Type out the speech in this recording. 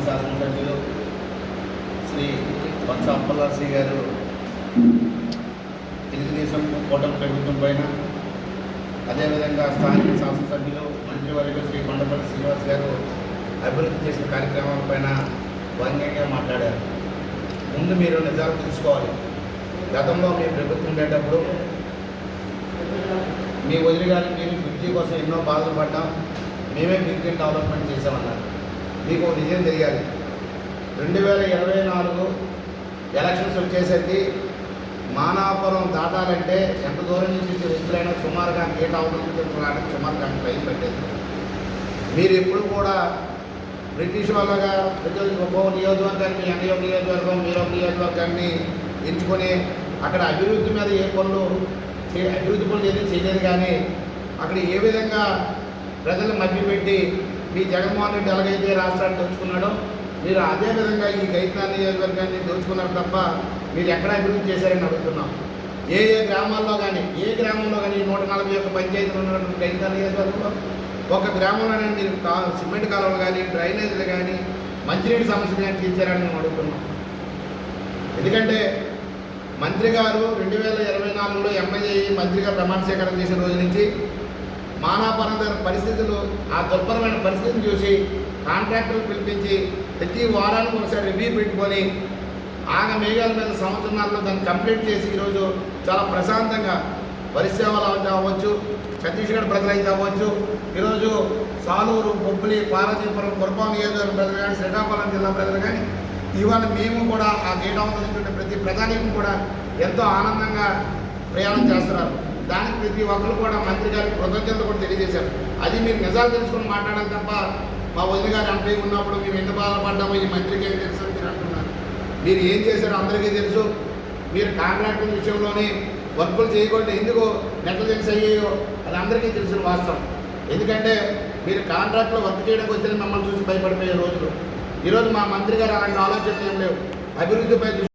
శాసనసభ్యులు శ్రీ బొత్స అప్పలరాజు గారు తెలుగుదేశం కూటమి ప్రభుత్వం పైన, అదేవిధంగా స్థానిక శాసనసభ్యులు మంత్రివర్యులు శ్రీ కొండపల్లి శ్రీనివాస్ గారు అభివృద్ధి చేసిన కార్యక్రమాలపైన వ్యంగ్యంగా మాట్లాడారు. ముందు మీరు నిజాలు తెలుసుకోవాలి. గతంలో మీ ప్రభుత్వం ఉండేటప్పుడు మీ వదిలి గారు మీరు బ్రిడ్జి కోసం ఎన్నో బాధలు పడ్డాం, మేమే బ్రిడ్జి డెవలప్మెంట్ చేసామన్నారు. మీకు నిజం తెలియాలి, 2024 ఎలక్షన్స్ వచ్చేసరికి మానాపురం దాటాలంటే ఎంత దూరం నుంచి వ్యక్తులైనా సుమారుగా గేట్ అవతల నుంచి రావడానికి సుమారు గంట టైం పెట్టేది. మీరు ఎప్పుడు కూడా బ్రిటిష్ వాళ్ళగా ఒక్కో నియోజకవర్గాన్ని, మీ అన్నయ్య నియోజకవర్గం, మీరు నియోజకవర్గాన్ని ఎంచుకొని అక్కడ అభివృద్ధి మీద ఏ పనులు అభివృద్ధి పనులు ఏది చేయలేదు. కానీ అక్కడ ఏ విధంగా ప్రజలను మభ్యపెట్టి మీ జగన్మోహన్ రెడ్డి ఎలాగైతే రాష్ట్రాన్ని దోచుకున్నాడో మీరు అదే విధంగా ఈ గైత్నార్ నియోజకవర్గాన్ని దోచుకున్నారు తప్ప మీరు ఎక్కడ అభివృద్ధి చేశారని అడుగుతున్నాం. ఏ గ్రామంలో కానీ 141 పంచాయతీలు ఉన్నటువంటి గైత్నార్ నియోజకవర్గంలో ఒక గ్రామంలోనే మీరు సిమెంట్ కాలువలు కానీ, డ్రైనేజీలు కానీ, మంచినీటి సమస్యలు కానీ తీర్చారని మేము అడుగుతున్నాం. ఎందుకంటే మంత్రి గారు 2024లో ఎమ్మెల్యే మంత్రిగా ప్రమాణ స్వీకారం చేసిన రోజు నుంచి మానాపురం పరిస్థితులు, ఆ దుర్భరమైన పరిస్థితిని చూసి కాంట్రాక్టర్లు పిలిపించి ప్రతి వారానికి ఒకసారి రివ్యూ పెట్టుకొని మేఘాల మీద సంవత్సరాల్లో దాన్ని కంప్లీట్ చేసి ఈరోజు చాలా ప్రశాంతంగా పరిశ్రమలు అవ్వచ్చు, ఛత్తీస్గఢ్ ప్రజలైతే అవ్వచ్చు, ఈరోజు సాలూరు, బొబ్బిలి, పార్వతీపురం, పురపాం నియోజకవర్గ ప్రజలు కానీ, శ్రీకాకుళం జిల్లా ప్రజలు కానీ, ఇవాళ మేము కూడా ఆ గేట్ అవుతున్నటువంటి ప్రతి ప్రధానికి కూడా ఎంతో ఆనందంగా ప్రయాణం చేస్తున్నారు. దానికి ప్రతి ఒక్కరు కూడా మంత్రి గారికి కృతజ్ఞతలు కూడా తెలియజేశారు. అది మీరు నిజాలు తెలుసుకొని మాట్లాడాలి తప్ప మా వదిలి గారు ఎంపీ ఉన్నప్పుడు మేము ఎంత బాధపడ్డామో ఈ మంత్రికి ఏం తెలుసు మీరు అంటున్నారు. మీరు ఏం చేశారో అందరికీ తెలుసు. మీరు కాంట్రాక్టుల విషయంలోనే వర్కులు చేయకుండా ఎందుకు నెగ్లిజెన్స్ అయ్యాయో అది అందరికీ తెలిసిన వాస్తవం. ఎందుకంటే మీరు కాంట్రాక్ట్లో వర్క్ చేయడానికి వస్తే మమ్మల్ని చూసి భయపడిపోయే రోజులు. ఈరోజు మా మంత్రి గారు అలాంటి ఆలోచనలు ఏం లేవు. అభివృద్ధిపై